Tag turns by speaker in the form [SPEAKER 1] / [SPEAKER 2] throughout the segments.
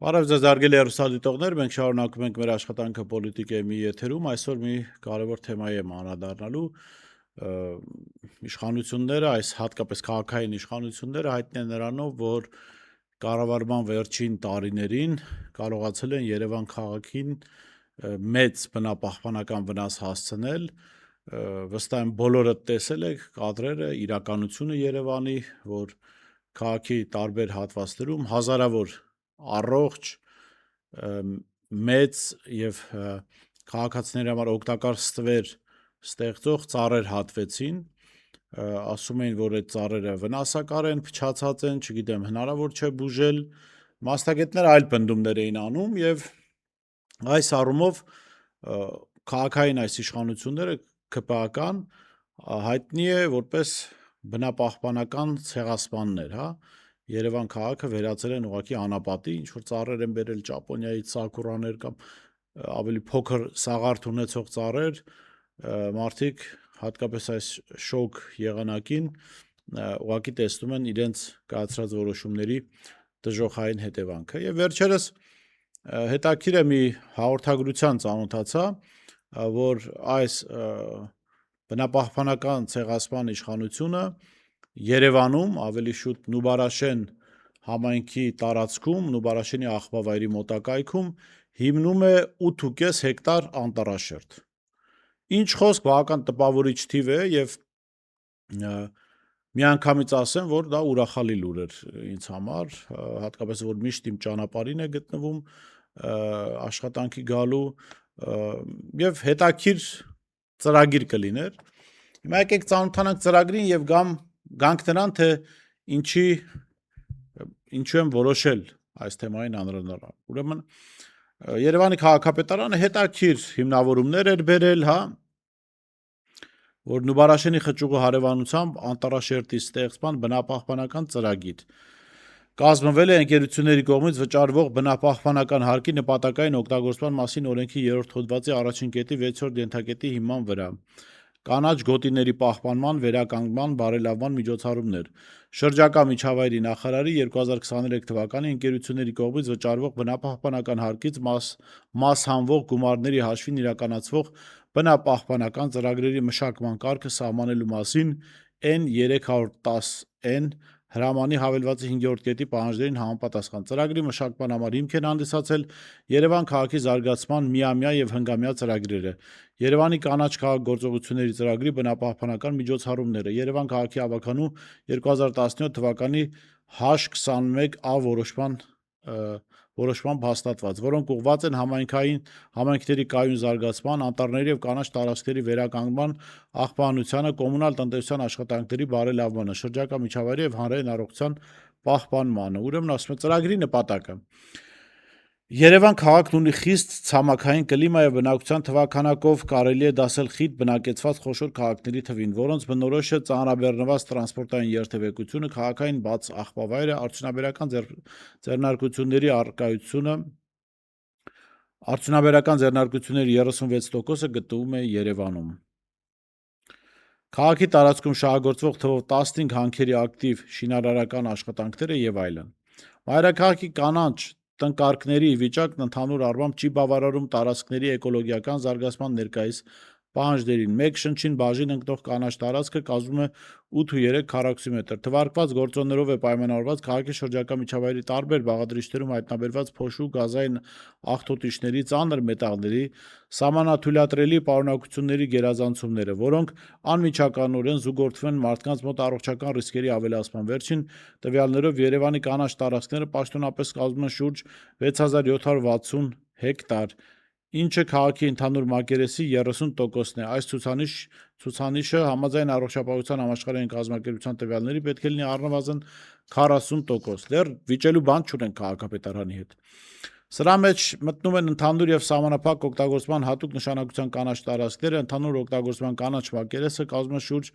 [SPEAKER 1] Բարև ձեզ հարգելի հեռուստադիտողներ, մենք շարունակում ենք մեր աշխատանքը պոլիտիկայի մի եթերում, այսօր մի կարևոր թեմայի եմ անդրադառնալու, իշխանությունները, այս հատկապես քաղաքային իշխանությունները հայտնի են նրանով, որ կառավարման վերջին տարիներին կարողացել են Երևան քաղաքին մեծ բնապահպանական վնաս հասցնել, վստահ եմ բոլորը տեսել եք կադրերը, իրականությունը Երևանի, որ քաղաքի տարբեր հատվածներում հազարավոր առողջ, մեծ և քաղաքացիների համար օգտակար ստվեր ստեղծող ծառեր հատվեցին, ասում էին, որ այդ ծառերը վնասակար են, փչացած են, չգիտեմ, հնարավոր չէ բուժել, մասնագետները այլ պնդումներ էին անում և այս առումով քաղաքային այս իշխանությունները ՔՊԱ-կան հայտնի է որպես բնապահպանական ցեղասպաններ, Երևան քաղաքը վերածել են ուղղակի անապատի, ինչ-որ ծառեր են բերել Ճապոնիայից, սակուրաներ կամ ավելի փոքր սաղարթ ունեցող ծառեր, մարդիկ հատկապես այս շոկ եղանակին ուղղակի տեսնում են իրենց կայացրած որոշումների դժոխային հետևանքը։ Եվ վերջերս հետաքրքիր է մի հաղորդագրության ծանոթացա, որ այս բնապահպանական ցեղասպան իշխանությունը Երևանում, ավելի շուտ Նուբարաշեն համայնքի տարածքում, Նուբարաշենի աղբավայրի մոտակայքում հիմնում է 8.5 հեկտար անտառաշերտ։ Ինչ խոսք բավական տպավորիչ թիվ է և միանգամից ասեմ, որ դա ուրախալի լուր էր ինձ համար, հատկապես որ միշտ իմ ճանապարհին է գտնվում աշխատանքի գալու և հետաքրքիր ծրագիր կլիներ։ Հիմա եկեք ծանոթանանք ծրագրին և գանք նրան, թե ինչու եմ որոշել այս թեմային անդրադառնալ։ Ուրեմն Երևանի քաղաքապետարանը հետաքրքիր հիմնավորումներ էր բերել, որ Նուբարաշենի խճուղի հարևանությամբ անտառաշերտի ստեղծման բնապահպանական ծրագիր կազմվել է ընկերությունների կողմից վճարվող բնապահպանական հարկի նպատակային օգտագործման մասին օրենքի 3-րդ հոդվածի առաջին կետի 6-րդ ենթակետի հիման վրա, կանաչ գոտիների պահպանման, վերականգնման, բարելավման միջոցառումներ, շրջակա միջավայրի նախարարի 2023 թվականի ընկերությունների կողմից վճարվող բնապահպանական հարկից մաս հանվող գումարների հաշվին իրականացվող բնապահպանական ծրագրերի մշակման կարգը սահմանելու մասին N310N հրամանի հավելվածի 5-րդ կետի պահանջներին համապատասխան ծրագրի մշակման համար հիմք են հանդիսացել Երևան քաղաքի զարգացման միամյա և հնգամյա ծրագրերը, Երևանի կանաչ քաղաք գործողությունների ծրագրի բնապահպանական միջոցառումները, Երևան քաղաքի ավագանու 2017 թվականի H21A որոշմամբ հաստատված, որոնք ուղղված են համայնքների կայուն զարգացման, անտառների և կանաչ տարածքների վերականգնման, աղբանությանը, կոմունալ տնտեսության աշխատանքների բարելավմանը, շրջակա միջավայրի և հանրային առողջության պահպանմանը։ Ուրեմն ասում է ծրագրի նպատակը Երևան քաղաքն ունի խիստ ցամաքային կլիմա և բնակչության թվաքանակով կարելի է դասել խիտ բնակեցված խոշոր քաղաքների թվին, որոնց բնորոշ է ծանրաբեռնված տրանսպորտային երթևեկությունը, քաղաքային բաց աղբավայրը, արդյունաբերական ձեռնարկությունների առկայությունը, արդյունաբերական ձեռնարկությունների 36%-ը գտնվում է Երևանում։ Քաղաքի տարածքում շահագործվող թվով 15 հանքերի ակտիվ շինարարական աշխատանքները և այլն։ Մայրաքաղաքի կանաչ տնկարկների վիճակն ընդհանուր առմամբ չի բավարարում տարածքների էկոլոգիական զարգացման ներկայիս պահանջներին։ Մեկ շնչին բաժին ընկնող կանաչ տարածքը կազմում է 8.3 քառակուսի մետր։ Թվարկված գործոններով է պայմանավորված քաղաքի շրջակա միջավայրի տարբեր բաղադրիչներում հայտնաբերված փոշու, գազային աղտոտիչների, ծանր մետաղների, սահմանաթույլատրելի պարունակությունների գերազանցումները, որոնք անմիջականորեն զուգորդվում են մարդկանց մոտ առողջական ռիսկերի ավելացման։ Վերջին տվյալներով Երևանի կանաչ տարածքները պաշտոնապես կազմում են շուրջ 6760 հեկտար, ինչը քաղաքի ընդհանուր մակերեսի 30%-ն է։ Այս ցուցանիշը համաձայն Առողջապահության համաշխարհային կազմակերպության տվյալների պետք է լինի առնվազն 40%։ Դեռ վիճելու բան չունենք քաղաքապետարանի հետ։ Սրա մեջ մտնում են ընդհանուր և սահմանափակ օգտագործման հատուկ նշանակության կանաչ տարածքները, ընդհանուր օգտագործման կանաչ մակերեսը կազմում է շուրջ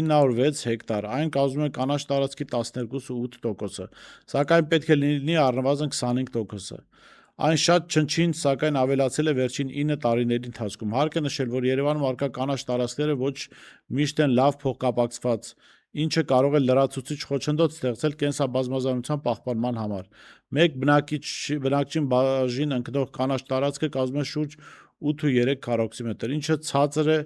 [SPEAKER 1] 906 հեկտար, այն կազմում է կանաչ տարածքի 12.8%-ը, սակայն պետք է լինի առնվազն 25%-ը։ Այն շատ չնչին, սակայն ավելացել է վերջին 9 տարիների ընթացքում։ Հարկ է նշել, որ Երևանում առկա կանաչ տարածքները ոչ միշտ են լավ փոխկապակցված, ինչը կարող է լրացուցիչ խոչընդոտ ստեղծել կենսաբազմազանության պահպանման համար։ Մեկ բնակչին բաժին ընկնող կանաչ տարածքը կազմում է շուրջ 8.3 քառակուսի, ինչը ցածր է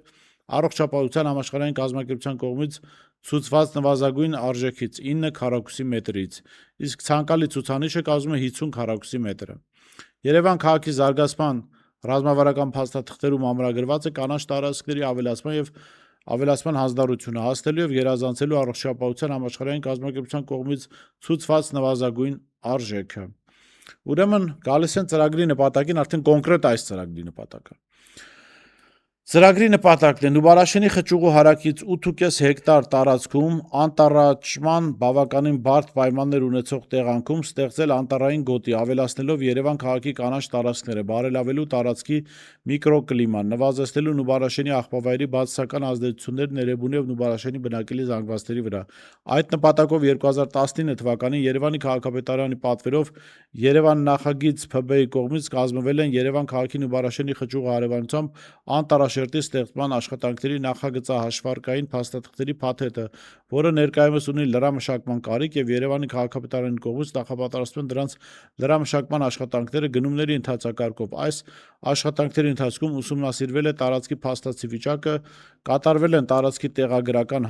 [SPEAKER 1] Առողջապահության համաշխարհային կազմակերպության կողմից ցուցված նվազագույն արժեքից 9 քառակուսի, իսկ ցանկալի ցուցանիշը կազմում է 50 քառակուսի։ Երևան քաղաքի զարգացման ռազմավարական փաստաթղթերում ամրագրված է կանաչ տարածքների ավելացման հանձնառությունը հասնելու եւ գերազանցելու Առողջապահության համաշխարհային կազմակերպության կողմից ցուցված նվազագույն արժեքը։ Ուրեմն գալիս են ծրագրի նպատակին, արդեն կոնկրետ այս ծրագրի նպատակը։ Ծրագրի նպատակն է Նուբարաշենի խճուղու հարակից 8.5 հեկտար տարածքում անտառաճման բավականին բարդ պայմաններ ունեցող տեղանքում ստեղծել անտառային գոտի, ավելացնելով Երևան քաղաքի կանաչ տարածքները, բարելավելու տարածքի միկրոկլիման, նվազեցնելու Նուբարաշենի աղբավայրի բացասական ազդեցությունները Ներեբունի եւ Նուբարաշենի բնակելի զանգվածների վրա։ Այդ նպատակով 2019 թվականին Երևանի քաղաքապետարանի պատվերով Երևան նախագիծ ՓԲ-ի կողմից կազմվել են Երևան քաղաքի Նուբարաշենի խճուղի հարևանությամբ անտառաշերտի ստեղծման աշխատանքների նախագծահաշվարկային փաստաթղթերի փաթեթը, որը ներկայումս ունի լրամշակման կարիք եւ Երևանի քաղաքապետարանի կողմից նախապատրաստվում են դրանց լրամշակման աշխատանքները գնումների ընթացակարգով։ Այս աշխատանքների ընթացքում ուսումնասիրվել է տարածքի փաստացի վիճակը, կատարվել են տարածքի տեղագրական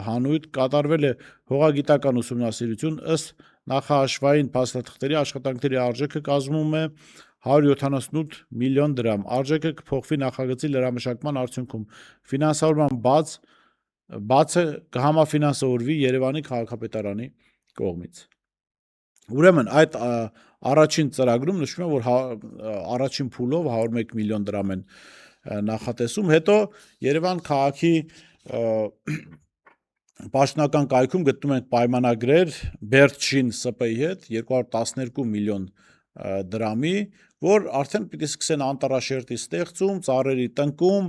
[SPEAKER 1] հանույթ, կատարվել է հողագիտական ուսումնասիրություն, ըստ նախահաշվային փաստաթղթերի աշխատանքների արժեքը կազմում է 178 միլիոն դրամ։ Արժեքը կփոխվի նախագծի լրամշակման արդյունքում։ Ֆինանսավորման բացը կհամաֆինանսավորվի Երևանի քաղաքապետարանի կողմից։ Ուրեմն այդ առաջին ծրագրում նշվում է, որ առաջին փուլով 101 միլիոն դրամ են նախատեսում, հետո Երևան քաղաքի Պաշտոնական կայքում գտնում ենք պայմանագրեր Բերդշին ՍՊ-ի հետ 212 միլիոն դրամի, որ արդեն պիտի սկսեն անտառաշերտի ստեղծում, ծառերի տնկում,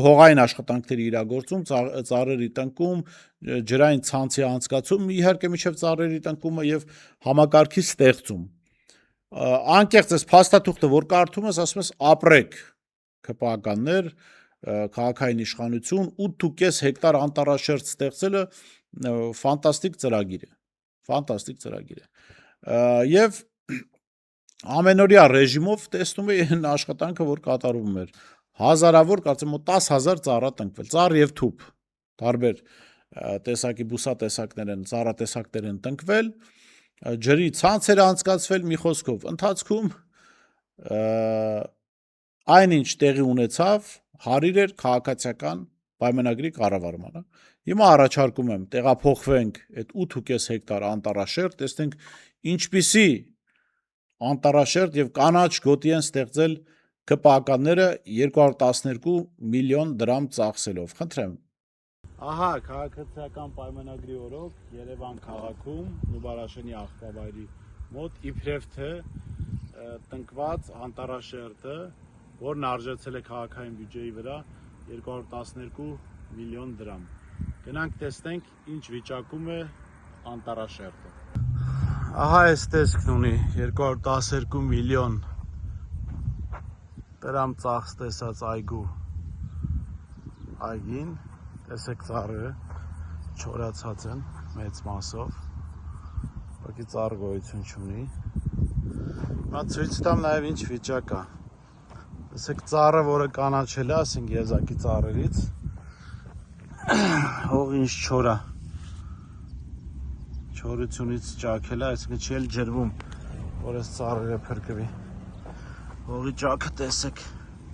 [SPEAKER 1] հողային աշխատանքների իրագործում, ծառերի տնկում, ջրային ցանցի անցկացում, իհարկե մինչև ծառերի տնկումը եւ համակարգի ստեղծում։ Անկեղծ էս փաստաթուղթը, որ կարդում ես, ասում ես ապրեք ՔՊԱ-կաններ, քաղաքային իշխանություն, 8.5 հեկտար անտառաշերտ ստեղծելը ֆանտաստիկ ծրագիր է։ Եվ ամենօրյա ռեժիմով տեսնում է այն աշխատանքը, որ կատարվում էր։ Հազարավոր, կարծեմ մոտ 10,000 ծառա տնկվել, ծառ եւ թուփ, տարբեր տեսակի բուսատեսակներ են, ծառատեսակներ են տնկվել, ջրի ցանցեր անցկացվել, մի խոսքով, ընթացքում այնինչ տեղի ունեցավ, հարիր էր քաղաքացիական պայմանագրի կառավարմանը։ Հիմա առաջարկում եմ տեղափոխվենք այդ 8.5 հեկտար անտառաշերտ, տեսնենք ինչպիսի անտառաշերտ եւ կանաչ գոտի են ստեղծել ԿՊԱ-կանները 212 միլիոն դրամ ծախսելով։ Խնդրեմ։ Ահա քաղաքացիական պայմանագրի օրոք Երևան քաղաքում Նուբարաշենի աղբավայրի մոտ իբրև թե տնկված անտառաշերտը, որն արժեցել է քաղաքային բյուջեի վրա 212 միլիոն դրամ։ Գնանք տեսնենք ինչ վիճակում է անտառաշերտը։ Ահա այս տեսքն ունի 212 միլիոն դրամ ծախս տեսած այգին, տեսեք ծառերը չորացած են մեծ մասով, ուղղակի ծառ գոյություն չունի։ Հիմա ցույց տամ նաև ինչ վիճակ է։ Տեսեք ծառը, որը կանաչել է, ասենք եզակի ծառերից, հողը ինչ չոր է, չորությունից ճաքել է, այսինքն չի էլ ջրվում, որ այս ծառերը փրկվի։ Հողի ճաքը տեսեք,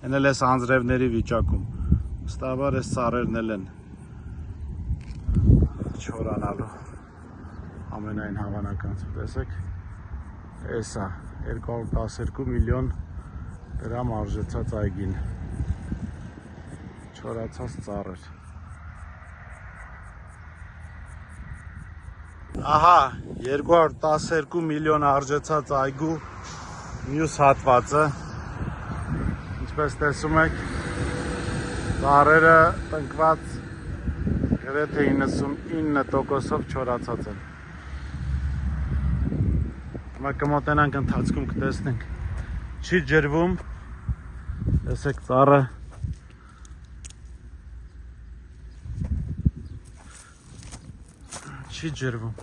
[SPEAKER 1] են էլ այս անձրևների վիճակում, վստահաբար այս ծառերն էլ են չորանալու ամենայն հավանական, տեսեք, էսա 212 միլիոն դրամ արժեցած այգին, չորացած ծառեր։ Ահա 212 միլիոն արժեցած այգու մյուս հատվածը, ինչպես տեսում եք, ծառերը տնկված գրեթե 99%-ով չորացած են։ Հիմա կմոտենանք ընթացքում կտեսնենք, չի ջրվում, տեսեք ծառը Չի ջրվում։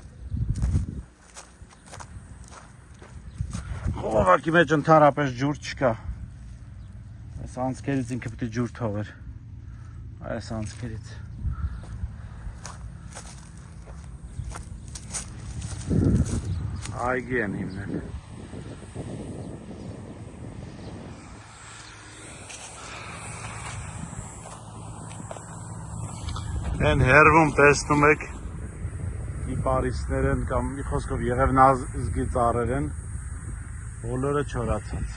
[SPEAKER 1] Խողովակի մեջ ընդհանրապես ջուր չկա։ Այս անցքերից ինքը պետք է ջուր թողեր։ Այս անցքերից։ Այգի են հիմնել։ Են հերվում տեսնում եք իպարիսներ են կամ մի խոսքով եղևնազգի ծառեր են, բոլորը չորացած։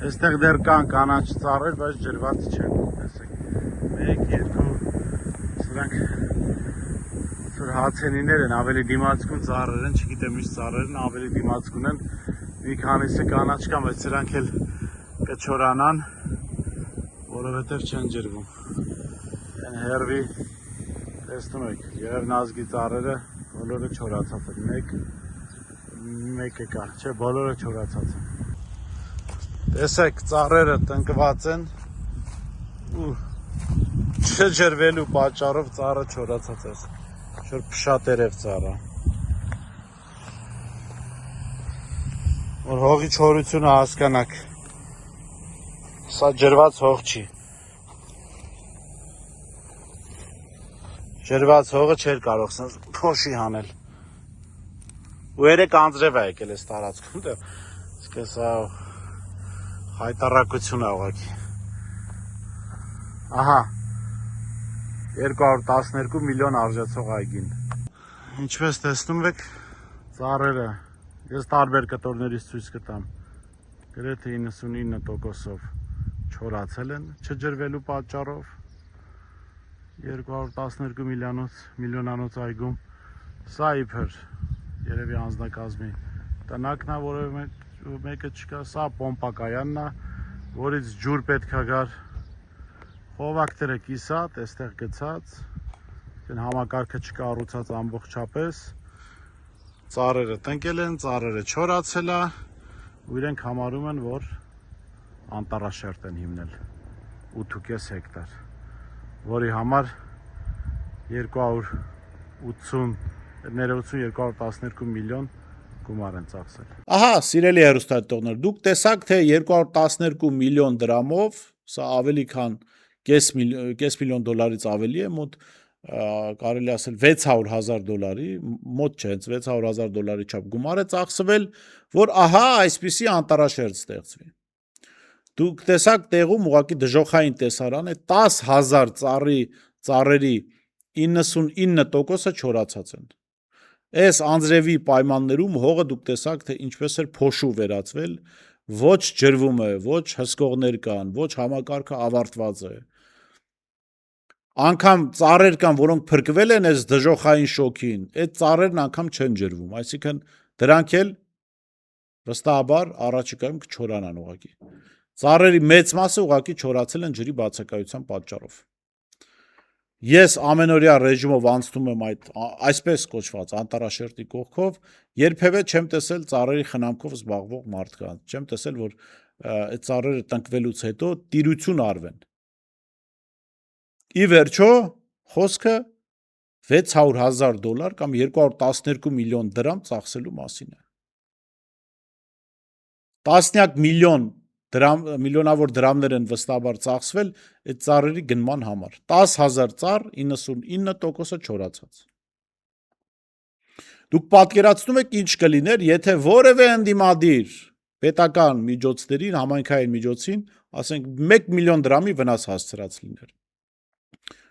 [SPEAKER 1] Այստեղ դեռ կան կանաչ ծառեր, բայց ջրված չեն, տեսեք, 1, 2, սրանք հացենիներ են, ավելի դիմացկուն ծառեր են, չգիտեմ ինչ ծառեր են, ավելի դիմացկուն են, մի քանիսը կանաչ կան, բայց սրանք էլ կչորանան, որովհետև չեն ջրվում։ Են հերվի, տեսնում եք, եղևնազգի ծառերը բոլորը չորացած են, մեկը կա, չէ, բոլորը չորացած են։ Տեսեք, ծառերը տնկված են ու չջրվելու պատճառով ծառը չորացած է, շուտ փշատերև ծառը։ Որ հողի չորությունը հասկանաք, սա ջրված հող չի։ Ջրված հողը չէր կարող սենց փոշի հանել։ Ու երեք անձրև է եկել այս տարածքում, իսկ սա հայտարարություն է ուղղակի։ Ահա 212 միլիոն արժեցող այգին։ Ինչպես տեսնում եք, ծառերը, ես տարբեր կտորներից ցույց կտամ, գրեթե 99%-ով չորացել են, չջրվելու պատճառով 212 միլիոնանոց այգում։ Սա իբր երևի անձնակազմի տնակն է, որևէ մեկը չկա, սա պոմպակայանն է, որից ջուր պետք է գար, խողովակները կիսատ, այստեղ գցած, համակարգը չկառուցած ամբողջապես, ծառերը տնկել են, ծառերը չորացել է, ու իրենք համարում են, որ անտառաշերտ են հիմնել 8.5 հեկտար, որի համար 212 միլիոն գումար են ծախսել։ Ահա, սիրելի հեռուստադիտողներ, դուք տեսաք, թե 212 միլիոն դրամով, սա ավելի քան կես միլիոն դոլարից ավելի է, մոտ կարելի ասել $600,000, մոտ չէ, հենց $600,000 չափ գումար է ծախսվել, որ ահա այսպիսի անտառաշերտ ստեղծվի։ Դուք տեսաք տեղում ուղղակի դժոխային տեսարան է, 10,000 ծառերի 99%-ը չորացած են։ Այս անձրևի պայմաններում հողը դուք տեսաք, թե ինչպես էր փոշու վերածվել, ոչ ջրվում է, ոչ հսկողներ կան, ոչ համակարգը ավարտված է։ Անգամ ծառեր կան, որոնք փրկվել են այս դժոխային շոքին, այդ ծառերն անգամ չեն ջրվում, այսինքն դրանք էլ վստահաբար առաջիկայում կչորանան ուղղակի։ Ծառերի մեծ մասը ուղղակի չորացել են ջրի բացակայության պատճառով։ Ես ամենօրյա ռեժիմով անցնում եմ այդ այսպես կոչված անտառաշերտի կողքով, երբևէ չեմ տեսել ծառերի խնամքով զբաղվող մարդկանց, չեմ տեսել, որ այդ ծառերը տնկվելուց հետո տիրություն արվեն։ Ի վերջո, խոսքը $600,000 կամ 212 միլիոն դրամ ծախսելու մասին է։ Տասնյակ միլիոնավոր դրամներ են վստահաբար ծախսվել այդ ծառերի գնման համար։ 10,000 ծառ, 99%-ը չորացած։ Դուք պատկերացնում եք ինչ կլիներ, եթե որևէ ընդդիմադիր պետական միջոցներին, համայնքային միջոցին, ասենք 1 միլիոն դրամի վնաս հասցրած լիներ։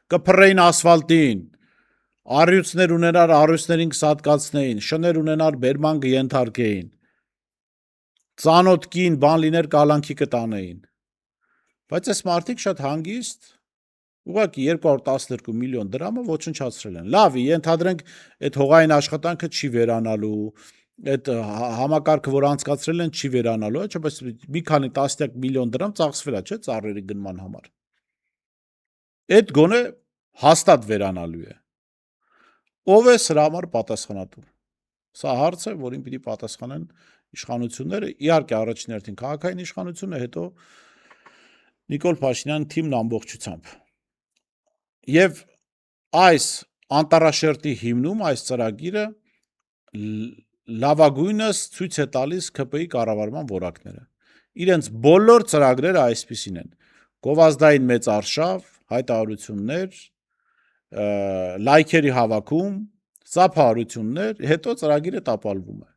[SPEAKER 1] Կփռեին ասֆալտին, առյուծներ ունենար, առյուծներին կսատկացնեին, շներ ունենար, բերման կենթարկեին, ծանոթ կին բան լիներ կալանքի կտանեին։ Բայց այս մարդիկ շատ հանգիստ, ուղղակի 212 միլիոն դրամը ոչնչացրել են։ Լավ, ենթադրենք այդ հողային աշխատանքը չի վերանալու, այդ համակարգը, որ անցկացրել են, չի վերանալու, չէ՞, բայց մի քանի տասնյակ միլիոն դրամ ծախսվել է, չէ՞, ծառերի գնման համար։ Այդ գոնե հաստատ վերանալու է։ Ով է սրա համար պատասխանատու։ Սա հարց է, որին պիտի պատասխանեն իշխանությունները, իհարկե առաջին հերթին քաղաքային իշխանությունը, հետո Նիկոլ Փաշինյան թիմն ամբողջությամբ։ Եվ այս անտառաշերտի հիմնում այս ծրագիրը լավագույնս ցույց է տալիս ՔՊ-ի կառավարման որակները։ Իրենց բոլոր ծրագրերը այսպիսին են. գովազդային մեծ արշավ, հայտարարություններ, լայքերի հավաքում, ծափահարություններ, հետո ծրագիրը տապալվում է։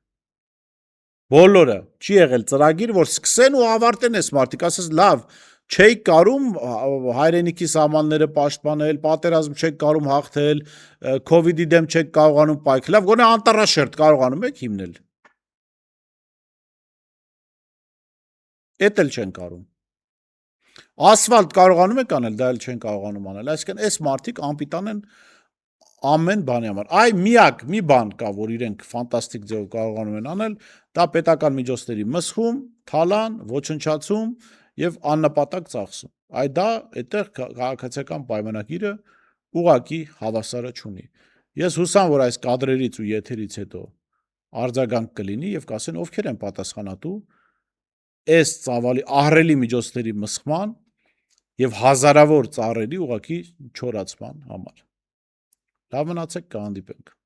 [SPEAKER 1] Բոլորը չի եղել ծրագիր, որ սկսեն ու ավարտեն այս մարդիկ, ասես լավ, չէի կարում հայրենիքի սահմանները պաշտպանել, պատերազմ չեք կարում հաղթել, COVID-ի դեմ չեք կարողանում պայքարել, լավ, գոնե անտառաշերտ կարողանում եք հիմնել։ Էդ էլ չեն կարում։ Ասֆալտ կարողանում եք անել, դա էլ չեն կարողանում անել։ Այսինքն այս մարդիկ անպիտան են ամեն բանի համար։ Այ միակ մի բան կա, որ իրենք ֆանտաստիկ ձևով կարողանում են անել, դա պետական միջոցների մսխում, թալան, ոչնչացում եւ աննպատակ ծախսում։ Այ դա այդտեղ քաղաքացիական պայմանագիրը ուղակի հավասարը չունի։ Ես հուսամ, որ այս կադրերից ու եթերից հետո արձագանք կլինի եւ կասեն ովքեր են պատասխանատու այս ծավալի ահռելի միջոցների մսխման եւ հազարավոր ծառերի ուղակի չորացման համար։ Լավ մնացեք, կհանդիպենք։